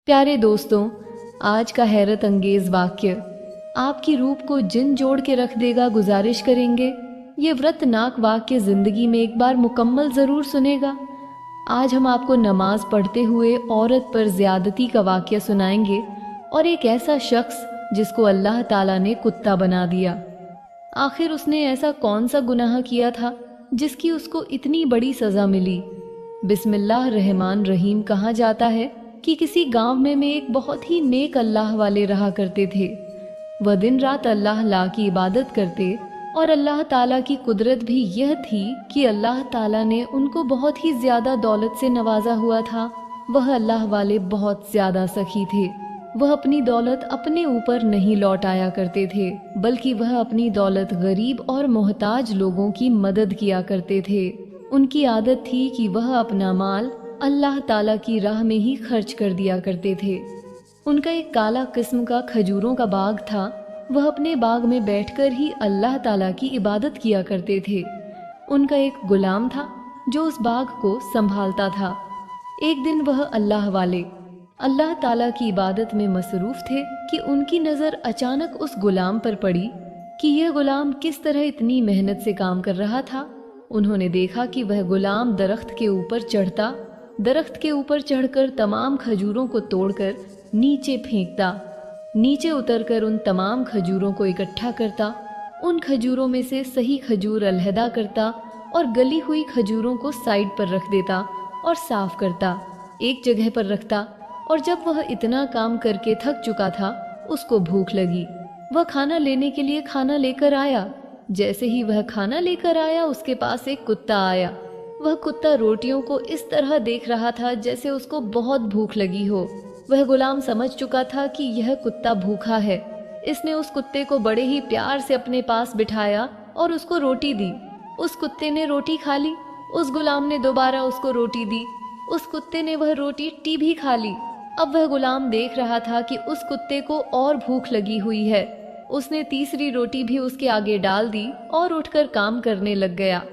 प्यारे दोस्तों, आज का हैरत अंगेज वाक्य आपकी रूप को जिन जोड़ के रख देगा। गुजारिश करेंगे ये व्रतनाक वाक्य जिंदगी में एक बार मुकम्मल ज़रूर सुनेगा। आज हम आपको नमाज पढ़ते हुए औरत पर ज़्यादती का वाक्य सुनाएंगे और एक ऐसा शख्स जिसको अल्लाह ताला ने कुत्ता बना दिया। आखिर उसने ऐसा कौन सा गुनाह किया था जिसकी उसको इतनी बड़ी सज़ा मिली। बिस्मिल्लाह रहमान रहीम कहा जाता है कि किसी गांव में एक बहुत ही नेक अल्लाह वाले रहा करते थे। वह दिन रात अल्लाह ला की इबादत करते और अल्लाह ताला की कुदरत भी यह थी कि अल्लाह ताला ने उनको बहुत ही ज़्यादा दौलत से नवाजा हुआ था। वह अल्लाह वाले बहुत ज़्यादा सखी थे। वह अपनी दौलत अपने ऊपर नहीं लौटाया करते थे, बल्कि वह अपनी दौलत गरीब और मोहताज लोगों की मदद किया करते थे। उनकी आदत थी कि वह अपना माल अल्लाह ताला की राह में ही खर्च कर दिया करते थे। उनका एक काला किस्म का खजूरों का बाग था। वह अपने बाग में बैठकर ही अल्लाह ताला की इबादत किया करते थे। उनका एक गुलाम था जो उस बाग को संभालता था। एक दिन वह अल्लाह वाले अल्लाह ताला की इबादत में मसरूफ थे कि उनकी नज़र अचानक उस गुलाम पर पड़ी कि यह गुलाम किस तरह इतनी मेहनत से काम कर रहा था। उन्होंने देखा कि वह गुलाम दरख्त के ऊपर चढ़कर तमाम खजूरों को तोड़कर नीचे फेंकता, नीचे उतरकर उन तमाम खजूरों को इकट्ठा करता, उन खजूरों में से सही खजूर अलहदा करता और गली हुई खजूरों को साइड पर रख देता और साफ करता, एक जगह पर रखता। और जब वह इतना काम करके थक चुका था, उसको भूख लगी। वह खाना लेने के लिए खाना लेकर आया। जैसे ही वह खाना लेकर आया, उसके पास एक कुत्ता आया। वह कुत्ता रोटियों को इस तरह देख रहा था जैसे उसको बहुत भूख लगी हो। वह गुलाम समझ चुका था कि यह कुत्ता भूखा है। इसने उस कुत्ते को बड़े ही प्यार से अपने पास बिठाया और उसको रोटी दी। उस कुत्ते ने रोटी खा ली। उस गुलाम ने दोबारा उसको रोटी दी। उस कुत्ते ने वह रोटी भी खा ली। अब वह गुलाम देख रहा था कि उस कुत्ते को और भूख लगी हुई है। उसने तीसरी रोटी भी उसके आगे डाल दी और उठकर काम करने लग गया।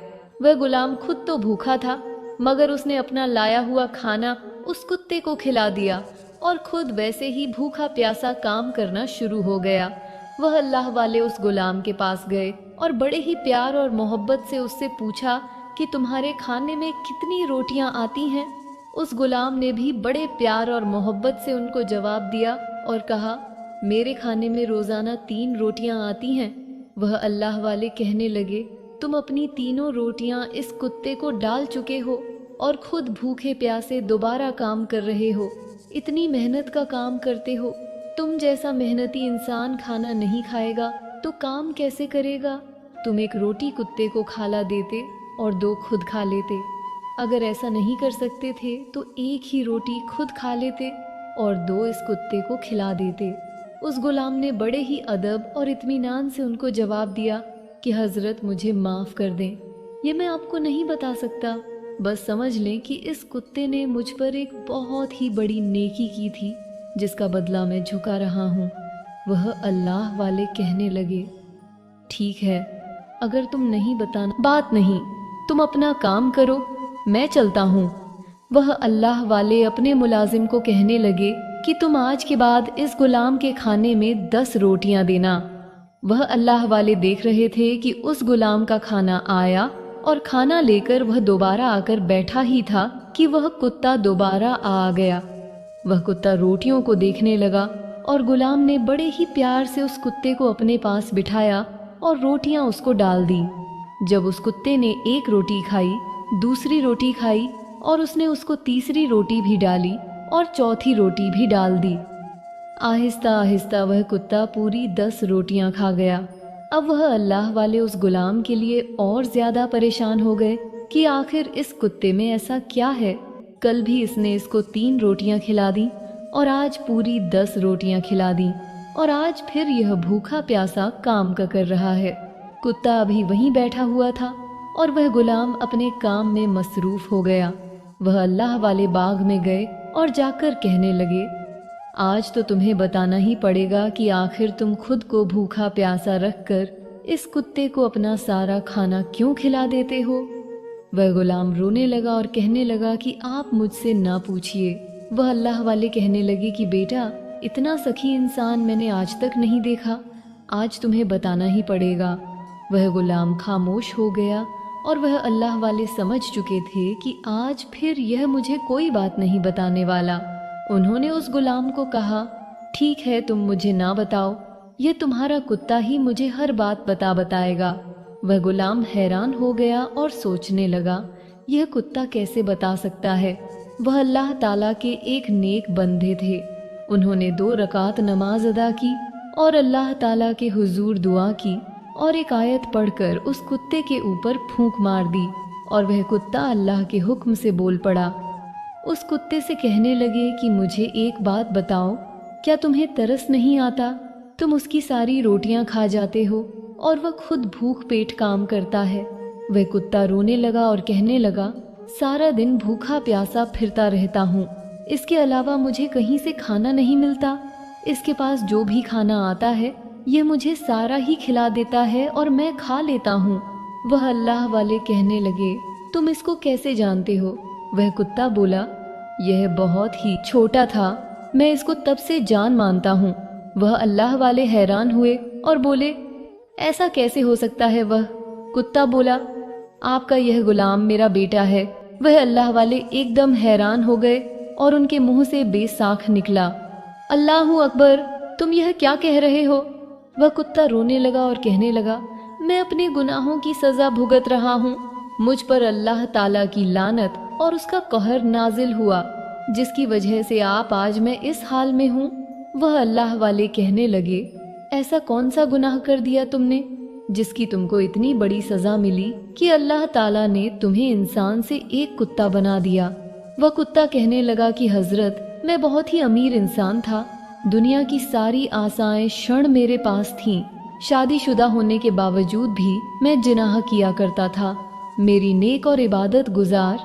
वह गुलाम खुद तो भूखा था, मगर उसने अपना लाया हुआ खाना उस कुत्ते को खिला दिया और खुद वैसे ही भूखा प्यासा काम करना शुरू हो गया। वह अल्लाह वाले उस गुलाम के पास गए और बड़े ही प्यार और मोहब्बत से उससे पूछा कि तुम्हारे खाने में कितनी रोटियां आती हैं। उस गुलाम ने भी बड़े प्यार और मोहब्बत से उनको जवाब दिया और कहा, मेरे खाने में रोज़ाना 3 रोटियां आती हैं। वह अल्लाह वाले कहने लगे, तुम अपनी तीनों रोटियां इस कुत्ते को डाल चुके हो और खुद भूखे प्यासे दोबारा काम कर रहे हो। इतनी मेहनत का काम करते हो। तुम जैसा मेहनती इंसान खाना नहीं खाएगा तो काम कैसे करेगा। तुम एक रोटी कुत्ते को खाला देते और 2 खुद खा लेते। अगर ऐसा नहीं कर सकते थे तो एक ही रोटी खुद खा लेते और 2 इस कुत्ते को खिला देते। उस गुलाम ने बड़े ही अदब और इत्मीनान से उनको जवाब दिया कि हज़रत मुझे माफ़ कर दें, ये मैं आपको नहीं बता सकता। बस समझ लें कि इस कुत्ते ने मुझ पर एक बहुत ही बड़ी नेकी की थी जिसका बदला मैं झुका रहा हूँ। वह अल्लाह वाले कहने लगे, ठीक है, अगर तुम नहीं बताना बात नहीं, तुम अपना काम करो, मैं चलता हूँ। वह अल्लाह वाले अपने मुलाजिम को कहने लगे कि तुम आज के बाद इस गुलाम के खाने में 10 रोटियां देना। वह अल्लाह वाले देख रहे थे कि उस गुलाम का खाना आया और खाना लेकर वह दोबारा आकर बैठा ही था कि वह कुत्ता दोबारा आ गया। वह कुत्ता रोटियों को देखने लगा और गुलाम ने बड़े ही प्यार से उस कुत्ते को अपने पास बिठाया और रोटियां उसको डाल दी। जब उस कुत्ते ने एक रोटी खाई, दूसरी रोटी खाई और उसने उसको तीसरी रोटी भी डाली और चौथी रोटी भी डाल दी। आहिस्ता आहिस्ता वह कुत्ता पूरी 10 रोटियां खा गया। अब वह अल्लाह वाले उस गुलाम के लिए और ज़्यादा परेशान हो गए कि आखिर इस कुत्ते में ऐसा क्या है। कल भी इसने इसको 3 रोटियां खिला दी और आज पूरी 10 रोटियां खिला दी और आज फिर यह भूखा प्यासा काम का कर रहा है। कुत्ता अभी वहीं बैठा हुआ था और वह गुलाम अपने काम में मसरूफ़ हो गया। वह अल्लाह वाले बाग में गए और जाकर कहने लगे, आज तो तुम्हें बताना ही पड़ेगा कि आखिर तुम खुद को भूखा प्यासा रखकर इस कुत्ते को अपना सारा खाना क्यों खिला देते हो। वह गुलाम रोने लगा और कहने लगा कि आप मुझसे ना पूछिए, वह अल्लाह वाले कहने लगे कि बेटा, इतना सखी इंसान मैंने आज तक नहीं देखा, आज तुम्हें बताना ही पड़ेगा। वह गुलाम खामोश हो गया और वह अल्लाह वाले समझ चुके थे कि आज फिर यह मुझे कोई बात नहीं बताने वाला। उन्होंने उस गुलाम को कहा, ठीक है, तुम मुझे ना बताओ, ये तुम्हारा कुत्ता ही मुझे हर बात बताएगा। वह गुलाम हैरान हो गया और सोचने लगा, यह कुत्ता कैसे बता सकता है। वह अल्लाह ताला के एक नेक बंदे थे। उन्होंने 2 रकात नमाज अदा की और अल्लाह ताला के हुजूर दुआ की और एक आयत पढ़कर उस कुत्ते के ऊपर फूंक मार दी और वह कुत्ता अल्लाह के हुक्म से बोल पड़ा। उस कुत्ते से कहने लगे कि मुझे एक बात बताओ, क्या तुम्हें तरस नहीं आता? तुम उसकी सारी रोटियां खा जाते हो और वह खुद भूख पेट काम करता है। वह कुत्ता रोने लगा और कहने लगा, सारा दिन भूखा प्यासा फिरता रहता हूँ, इसके अलावा मुझे कहीं से खाना नहीं मिलता। इसके पास जो भी खाना आता है यह मुझे सारा ही खिला देता है और मैं खा लेता हूँ। वह अल्लाह वाले कहने लगे, तुम इसको कैसे जानते हो? वह कुत्ता बोला, यह बहुत ही छोटा था, मैं इसको तब से जान मानता हूँ। वह अल्लाह वाले हैरान हुए और बोले, ऐसा कैसे हो सकता है? वह कुत्ता बोला, आपका यह गुलाम मेरा बेटा है। वह अल्लाह वाले एकदम हैरान हो गए और उनके मुंह से बेसाख निकला, अल्लाहू अकबर, तुम यह क्या कह रहे हो? वह कुत्ता रोने लगा और कहने लगा, मैं अपने गुनाहों की सजा भुगत रहा हूँ। मुझ पर अल्लाह ताला की लानत और उसका कहर नाजिल हुआ, जिसकी वजह से आप आज मैं इस हाल में हूँ। वह अल्लाह वाले कहने लगे, ऐसा कौन सा गुनाह कर दिया तुमने जिसकी तुमको इतनी बड़ी सजा मिली कि अल्लाह ताला ने तुम्हें इंसान से एक कुत्ता बना दिया? वह कुत्ता कहने लगा कि हजरत, मैं बहुत ही अमीर इंसान था, दुनिया की सारी आसाएं क्षण मेरे पास थीं। शादीशुदा होने के बावजूद भी मैं जिनाह किया करता था। मेरी नेक और इबादत गुजार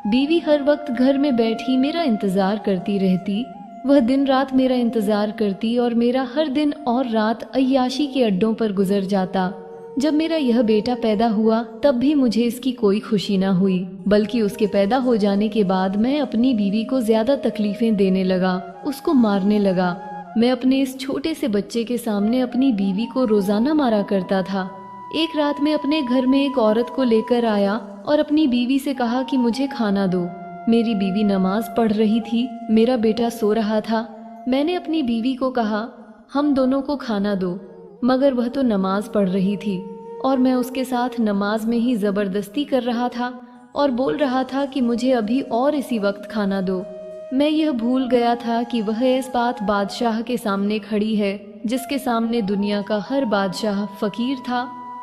बीवी हर वक्त घर में बैठी मेरा इंतजार करती रहती। वह दिन रात मेरा इंतजार करती और मेरा हर दिन और रात अय्याशी के अड्डों पर गुजर जाता। जब मेरा यह बेटा पैदा हुआ तब भी मुझे इसकी कोई खुशी न हुई, बल्कि उसके पैदा हो जाने के बाद मैं अपनी बीवी को ज्यादा तकलीफें देने लगा, उसको मारने लगा। मैं अपने इस छोटे से बच्चे के सामने अपनी बीवी को रोजाना मारा करता था। एक रात में अपने घर में एक औरत को लेकर आया और अपनी बीवी से कहा कि मुझे खाना दो। मेरी बीवी नमाज पढ़ रही थी, मेरा बेटा सो रहा था। मैंने अपनी बीवी को कहा, हम दोनों को खाना दो, मगर वह तो नमाज पढ़ रही थी और मैं उसके साथ नमाज में ही जबरदस्ती कर रहा था और बोल रहा था कि मुझे अभी और इसी वक्त खाना दो। मैं यह भूल गया था कि वह इस बात बादशाह के सामने खड़ी है जिसके सामने दुनिया का हर बादशाह फकीर था,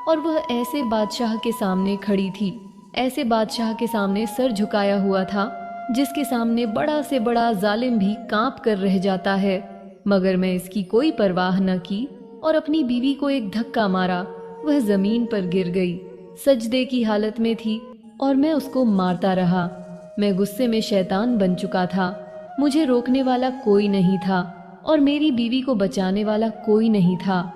और वह ऐसे बादशाह के सामने खड़ी थी, ऐसे बादशाह के सामने सर झुकाया हुआ था जिसके सामने बड़ा से बड़ा जालिम भी कांप कर रह जाता है। मगर मैं इसकी कोई परवाह न की और अपनी बीवी को एक धक्का मारा। वह जमीन पर गिर गई, सजदे की हालत में थी और मैं उसको मारता रहा। मैं गुस्से में शैतान बन चुका था। मुझे रोकने वाला कोई नहीं था और मेरी बीवी को बचाने वाला कोई नहीं था।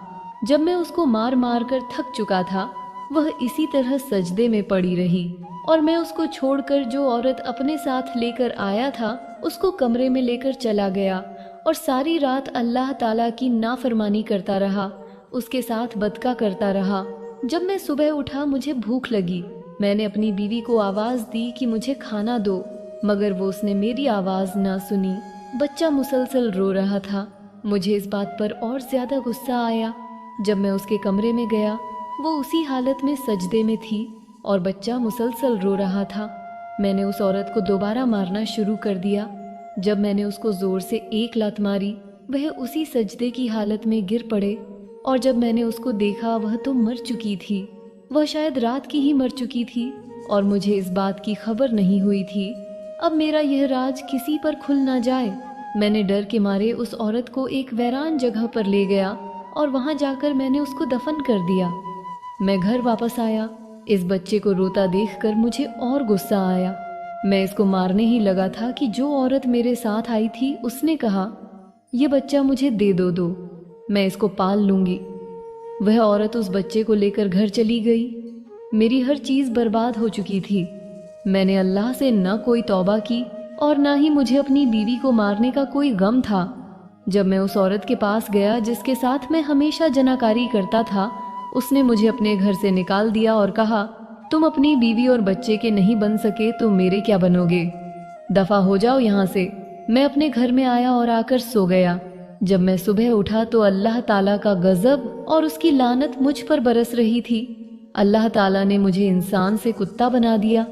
जब मैं उसको मार मार कर थक चुका था, वह इसी तरह सजदे में पड़ी रही और मैं उसको छोड़कर जो औरत अपने साथ लेकर आया था उसको कमरे में लेकर चला गया और सारी रात अल्लाह ताला की नाफरमानी करता रहा, उसके साथ बदका करता रहा। जब मैं सुबह उठा मुझे भूख लगी। मैंने अपनी बीवी को आवाज दी कि मुझे खाना दो, मगर वो उसने मेरी आवाज ना सुनी। बच्चा मुसलसल रो रहा था। मुझे इस बात पर और ज्यादा गुस्सा आया। जब मैं उसके कमरे में गया, वो उसी हालत में सजदे में थी और बच्चा मुसलसल रो रहा था। मैंने उस औरत को दोबारा मारना शुरू कर दिया। जब मैंने उसको जोर से एक लात मारी, वह उसी सजदे की हालत में गिर पड़े और जब मैंने उसको देखा वह तो मर चुकी थी। वह शायद रात की ही मर चुकी थी और मुझे इस बात की खबर नहीं हुई थी। अब मेरा यह राज किसी पर खुल ना जाए। मैंने डर के मारे उस औरत को एक वैरान जगह पर ले गया और वहां जाकर मैंने उसको दफन कर दिया। मैं घर वापस आया। इस बच्चे को रोता देखकर मुझे और गुस्सा आया। मैं इसको मारने ही लगा था कि जो औरत मेरे साथ आई थी उसने कहा, यह बच्चा मुझे दे दो, मैं इसको पाल लूंगी। वह औरत उस बच्चे को लेकर घर चली गई। मेरी हर चीज बर्बाद हो चुकी थी। मैंने अल्लाह से न कोई तौबा की और ना ही मुझे अपनी बीवी को मारने का कोई गम था। जब मैं उस औरत के पास गया जिसके साथ मैं हमेशा जनाकारी करता था, उसने मुझे अपने घर से निकाल दिया और कहा, तुम अपनी बीवी और बच्चे के नहीं बन सके तो मेरे क्या बनोगे, दफा हो जाओ यहाँ से। मैं अपने घर में आया और आकर सो गया। जब मैं सुबह उठा तो अल्लाह ताला का गजब और उसकी लानत मुझ पर बरस रही थी। अल्लाह ताला ने मुझे इंसान से कुत्ता बना दिया।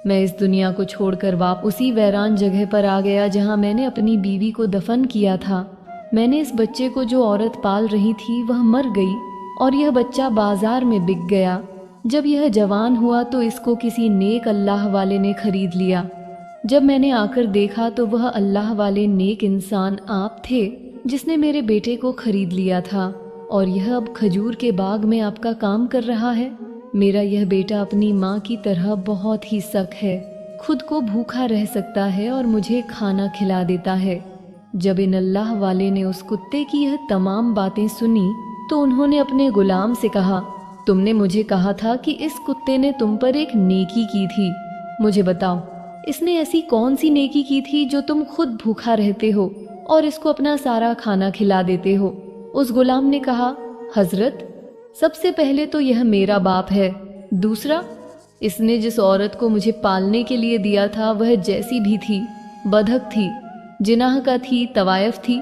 मैं इस दुनिया को छोड़कर उसी वैरान जगह पर आ गया जहाँ मैंने अपनी बीवी को दफन किया था। मैंने इस बच्चे को जो औरत पाल रही थी वह मर गई और यह बच्चा बाजार में बिक गया। जब यह जवान हुआ तो इसको किसी नेक अल्लाह वाले ने खरीद लिया। जब मैंने आकर देखा तो वह अल्लाह वाले नेक इंसान आप थे जिसने मेरे बेटे को खरीद लिया था और यह अब खजूर के बाग में आपका काम कर रहा है। मेरा यह बेटा अपनी माँ की तरह बहुत ही सख्त है, खुद को भूखा रह सकता है और मुझे खाना खिला देता है। जब इन अल्लाह वाले ने उस कुत्ते की यह तमाम बातें सुनी तो उन्होंने अपने गुलाम से कहा, तुमने मुझे कहा था कि इस कुत्ते ने तुम पर एक नेकी की थी, मुझे बताओ इसने ऐसी कौन सी नेकी की थी जो तुम खुद भूखा रहते हो और इसको अपना सारा खाना खिला देते हो। उस गुलाम ने कहा, हजरत सबसे पहले तो यह मेरा बाप है, दूसरा इसने जिस औरत को मुझे पालने के लिए दिया था वह जैसी भी थी, बधक थी, जिनाह का थी, तवायफ थी,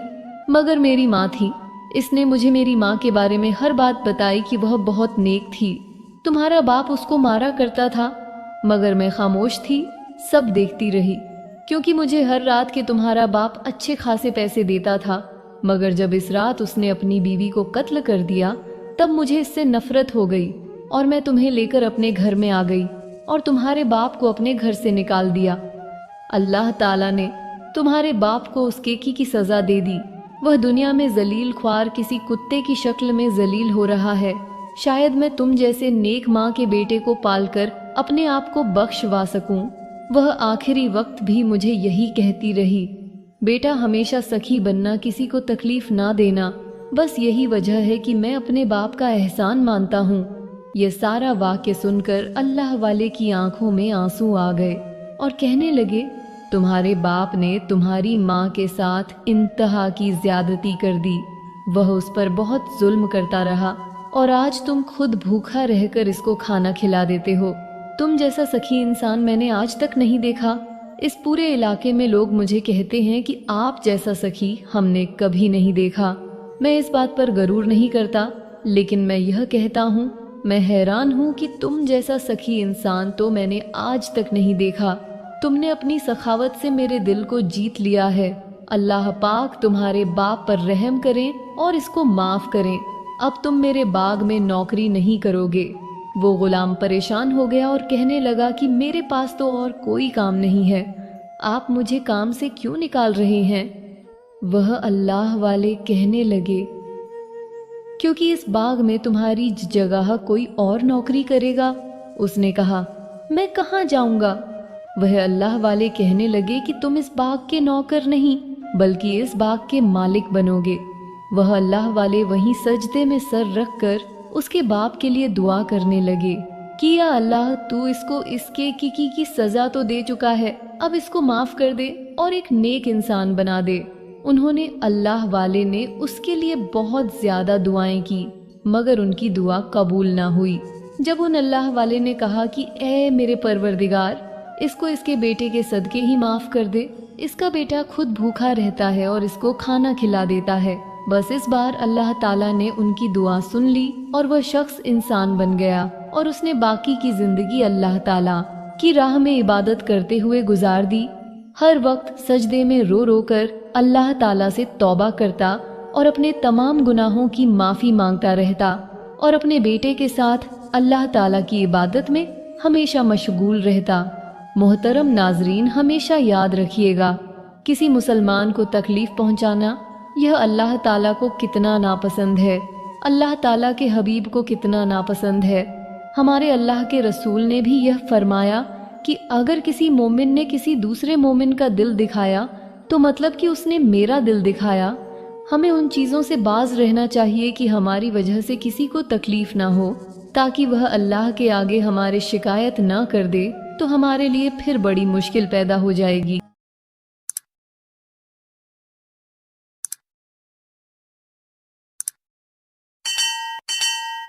मगर मेरी माँ थी। इसने मुझे मेरी माँ के बारे में हर बात बताई कि वह बहुत नेक थी। तुम्हारा बाप उसको मारा करता था मगर मैं खामोश थी, सब देखती रही, क्योंकि मुझे हर रात के तुम्हारा बाप अच्छे खासे पैसे देता था। मगर जब इस रात उसने अपनी बीवी को कत्ल कर दिया तब मुझे इससे नफरत हो गई और मैं तुम्हें लेकर अपने घर में आ गई और तुम्हारे बाप को अपने घर से निकाल दिया। अल्लाह ताला ने तुम्हारे बाप को उसके की सजा दे दी। वह दुनिया में जलील ख्वार किसी कुत्ते की शक्ल में जलील हो रहा है। शायद मैं तुम जैसे नेक माँ के बेटे को पालकर अपने आप को बख्शवा सकूं। वह आखिरी वक्त भी मुझे यही कहती रही, बेटा हमेशा सखी बनना, किसी को तकलीफ ना देना, बस यही वजह है कि मैं अपने बाप का एहसान मानता हूँ। यह सारा वाक्य सुनकर अल्लाह वाले की आंखों में आंसू आ गए और कहने लगे, तुम्हारे बाप ने तुम्हारी माँ के साथ इंतहा की ज्यादती कर दी। वह उस पर बहुत जुल्म करता रहा और आज तुम खुद भूखा रहकर इसको खाना खिला देते हो। तुम जैसा सखी इंसान मैंने आज तक नहीं देखा। इस पूरे इलाके में लोग मुझे कहते हैं कि आप जैसा सखी हमने कभी नहीं देखा। मैं इस बात पर गरूर नहीं करता, लेकिन मैं यह कहता हूँ, मैं हैरान हूँ कि तुम जैसा सखी इंसान तो मैंने आज तक नहीं देखा। तुमने अपनी सखावत से मेरे दिल को जीत लिया है। अल्लाह पाक तुम्हारे बाप पर रहम करें और इसको माफ करें। अब तुम मेरे बाग में नौकरी नहीं करोगे। वो गुलाम परेशान हो गया और कहने लगा कि मेरे पास तो और कोई काम नहीं है, आप मुझे काम से क्यों निकाल रहे हैं? वह अल्लाह वाले कहने लगे, क्योंकि इस बाग में तुम्हारी जगह कोई और नौकरी करेगा। उसने कहा, मैं कहाँ जाऊंगा? वह अल्लाह वाले कहने लगे कि तुम इस बाग के नौकर नहीं बल्कि इस बाग के मालिक बनोगे। वह अल्लाह वाले वहीं सजदे में सर रख कर उसके बाप के लिए दुआ करने लगे कि या अल्लाह, तू इसको इसके की सजा तो दे चुका है, अब इसको माफ कर दे और एक नेक इंसान बना दे। उन्होंने अल्लाह वाले ने उसके लिए बहुत ज्यादा दुआएं की मगर उनकी दुआ कबूल ना हुई। जब उन अल्लाह वाले ने कहा कि ए मेरे परवरदिगार, इसको इसके बेटे के सदके ही माफ कर दे, इसका बेटा खुद भूखा रहता है और इसको खाना खिला देता है। बस इस बार अल्लाह ताला ने उनकी दुआ सुन ली और वह शख्स इंसान बन गया और उसने बाकी की जिंदगी अल्लाह ताला की राह में इबादत करते हुए गुजार दी। हर वक्त सजदे में रो रो कर अल्लाह ताला से तौबा करता और अपने तमाम गुनाहों की माफ़ी मांगता रहता और अपने बेटे के साथ अल्लाह ताला की इबादत में हमेशा मशगूल रहता। मोहतरम नाजरीन, हमेशा याद रखिएगा, किसी मुसलमान को तकलीफ पहुंचाना यह अल्लाह ताला को कितना नापसंद है, अल्लाह ताला के हबीब को कितना नापसंद है। हमारे अल्लाह के रसूल ने भी यह फरमाया कि अगर किसी मोमिन ने किसी दूसरे मोमिन का दिल दिखाया तो मतलब कि उसने मेरा दिल दिखाया। हमें उन चीज़ों से बाज रहना चाहिए कि हमारी वजह से किसी को तकलीफ ना हो, ताकि वह अल्लाह के आगे हमारे शिकायत ना कर दे तो हमारे लिए फिर बड़ी मुश्किल पैदा हो जाएगी।